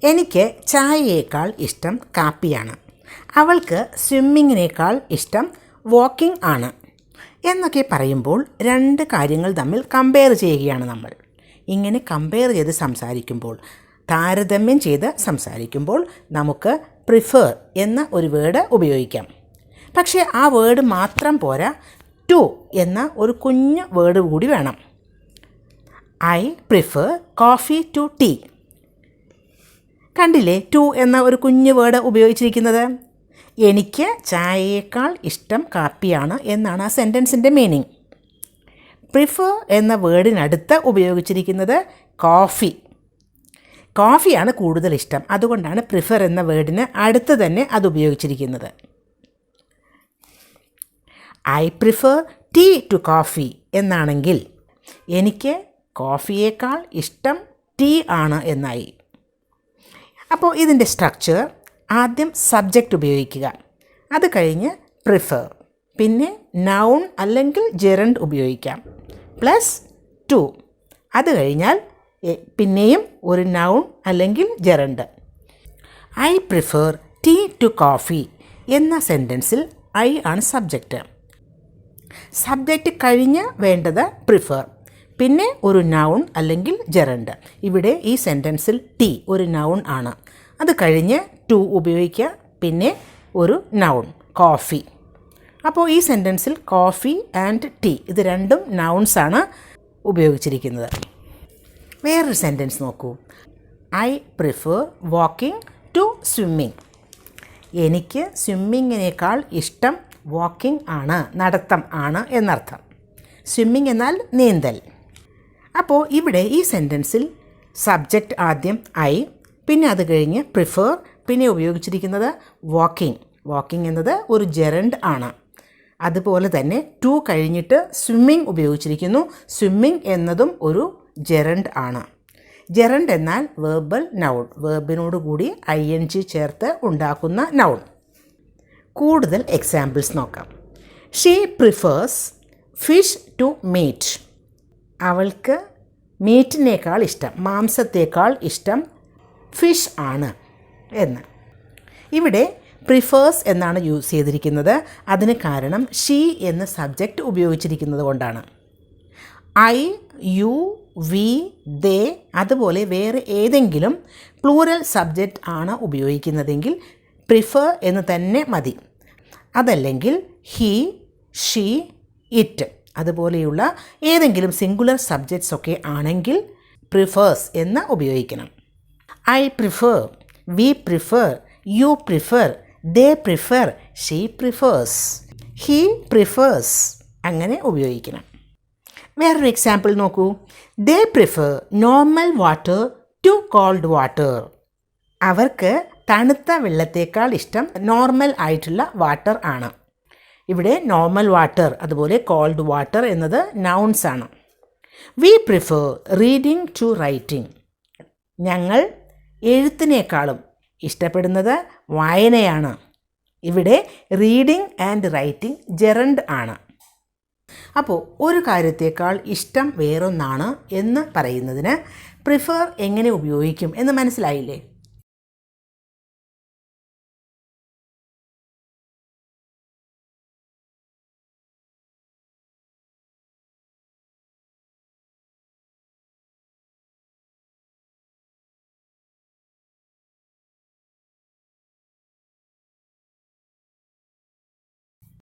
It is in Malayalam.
എനിക്ക് ചായയേക്കാൾ ഇഷ്ടം കാപ്പിയാണ്. അവൾക്ക് സ്വിമ്മിങ്ങിനേക്കാൾ ഇഷ്ടം വാക്കിംഗ് ആണ് എന്നൊക്കെ പറയുമ്പോൾ രണ്ട് കാര്യങ്ങൾ തമ്മിൽ കമ്പയർ ചെയ്യുകയാണ് നമ്മൾ. ഇങ്ങനെ കമ്പയർ ചെയ്ത് സംസാരിക്കുമ്പോൾ, താരതമ്യം ചെയ്ത് സംസാരിക്കുമ്പോൾ നമുക്ക് പ്രിഫർ എന്ന ഒരു വേർഡ് ഉപയോഗിക്കാം. പക്ഷേ ആ വേർഡ് മാത്രം പോരാ, ടു എന്ന ഒരു കുഞ്ഞു വേർഡ് കൂടി വേണം. I prefer coffee to tea. കണ്ടില്ലേ ടു എന്ന ഒരു കുഞ്ഞു വേർഡ് ഉപയോഗിച്ചിരിക്കുന്നത്? എനിക്ക് ചായയേക്കാൾ ഇഷ്ടം കാപ്പിയാണ് എന്നാണ് ആ സെൻറ്റൻസിൻ്റെ മീനിങ്. പ്രിഫർ എന്ന വേർഡിനടുത്ത് ഉപയോഗിച്ചിരിക്കുന്നത് കോഫി. കോഫിയാണ് കൂടുതൽ ഇഷ്ടം, അതുകൊണ്ടാണ് പ്രിഫർ എന്ന വേർഡിന് അടുത്ത് തന്നെ അത് ഉപയോഗിച്ചിരിക്കുന്നത്. I prefer tea to coffee എന്നാണെങ്കിൽ എനിക്ക് കോഫിയേക്കാൾ ഇഷ്ടം ടീ ആണ് എന്നായി. അപ്പോൾ ഇതിൻ്റെ സ്ട്രക്ചർ, ആദ്യം സബ്ജക്റ്റ് ഉപയോഗിക്കുക, അത് കഴിഞ്ഞ് പ്രിഫർ, പിന്നെ നൗൺ അല്ലെങ്കിൽ ജെറൻഡ് ഉപയോഗിക്കാം, പ്ലസ് ടു, അത് കഴിഞ്ഞാൽ പിന്നെയും ഒരു നൗൺ അല്ലെങ്കിൽ gerund. I prefer tea to coffee എന്ന സെൻറ്റൻസിൽ ഐ ആണ് സബ്ജക്റ്റ്. സബ്ജക്റ്റ് കഴിഞ്ഞ് വേണ്ടത് പ്രിഫർ, പിന്നെ ഒരു നൗൺ അല്ലെങ്കിൽ ജെറൻഡ്. ഇവിടെ ഈ സെൻറ്റൻസിൽ ടീ ഒരു നൗൺ ആണ്, അത് കഴിഞ്ഞ് ടു ഉപയോഗിക്കുക, പിന്നെ ഒരു നൗൺ കോഫി. അപ്പോൾ ഈ സെൻറ്റൻസിൽ കോഫി ആൻഡ് ടീ ഇത് രണ്ടും നൗൺസാണ് ഉപയോഗിച്ചിരിക്കുന്നത്. വേറൊരു സെൻറ്റൻസ് നോക്കൂ. I prefer walking to swimming. എനിക്ക് സ്വിമ്മിങ്ങിനേക്കാൾ ഇഷ്ടം വാക്കിംഗ് ആണ്, നടത്തം ആണ് എന്നർത്ഥം. സ്വിമ്മിങ് എന്നാൽ നീന്തൽ. അപ്പോൾ ഇവിടെ ഈ സെൻറ്റൻസിൽ സബ്ജക്റ്റ് ആദ്യം ഐ, പിന്നെ അത് കഴിഞ്ഞ് പ്രിഫർ, പിന്നെ ഉപയോഗിച്ചിരിക്കുന്നത് വാക്കിംഗ്. വാക്കിംഗ് എന്നത് ഒരു ജെറൻഡ് ആണ്. അതുപോലെ തന്നെ ടു കഴിഞ്ഞിട്ട് സ്വിമ്മിങ് ഉപയോഗിച്ചിരിക്കുന്നു. സ്വിമ്മിങ് എന്നതും ഒരു ജെറൻഡ് ആണ്. ജെറൻഡ് എന്നാൽ വേർബൽ നൗൺ, വേർബിനോട് കൂടി ING ചേർത്ത് ഉണ്ടാക്കുന്ന നൗൺ. കൂടുതൽ എക്സാമ്പിൾസ് നോക്കാം. She prefers fish to meat. അവൾക്ക് മീറ്റിനേക്കാൾ ഇഷ്ടം, മാംസത്തേക്കാൾ ഇഷ്ടം ഫിഷ് ആണ് എന്ന്. ഇവിടെ പ്രിഫേഴ്സ് എന്നാണ് യൂസ് ചെയ്തിരിക്കുന്നത്. അതിന് കാരണം ഷീ എന്ന സബ്ജക്റ്റ് ഉപയോഗിച്ചിരിക്കുന്നത് കൊണ്ടാണ്. ഐ, യു, വി, ദേ അതുപോലെ വേറെ ഏതെങ്കിലും പ്ലൂറൽ സബ്ജക്റ്റ് ആണ് ഉപയോഗിക്കുന്നതെങ്കിൽ പ്രിഫർ എന്ന് തന്നെ മതി. അതല്ലെങ്കിൽ ഹി, ഷീ, ഇറ്റ് അതുപോലെയുള്ള ഏതെങ്കിലും സിംഗുലർ സബ്ജക്ട്സ് ഒക്കെ ആണെങ്കിൽ പ്രിഫേഴ്സ് എന്ന് ഉപയോഗിക്കണം. I prefer, we prefer, you prefer, they prefer, she prefers, he prefers അങ്ങനെ ഉപയോഗിക്കണം. വേറൊരു എക്സാമ്പിൾ നോക്കൂ. They prefer normal water to cold water. അവർക്ക് തണുത്ത വെള്ളത്തേക്കാൾ ഇഷ്ടം നോർമൽ ആയിട്ടുള്ള വാട്ടർ ആണ്. ഇവിടെ നോർമൽ വാട്ടർ അതുപോലെ കോൾഡ് വാട്ടർ എന്നത് നൗൺസ് ആണ്. We prefer reading to writing. ഞങ്ങൾ എഴുത്തിനേക്കാളും ഇഷ്ടപ്പെടുന്നത് വായനയാണ്. ഇവിടെ റീഡിംഗ് ആൻഡ് റൈറ്റിംഗ് ജെറൻഡ് ആണ്. അപ്പോൾ ഒരു കാര്യത്തേക്കാൾ ഇഷ്ടം വേറൊന്നാണ് എന്ന് പറയുന്നതിന് പ്രിഫർ എങ്ങനെ ഉപയോഗിക്കും എന്ന് മനസ്സിലായില്ലേ?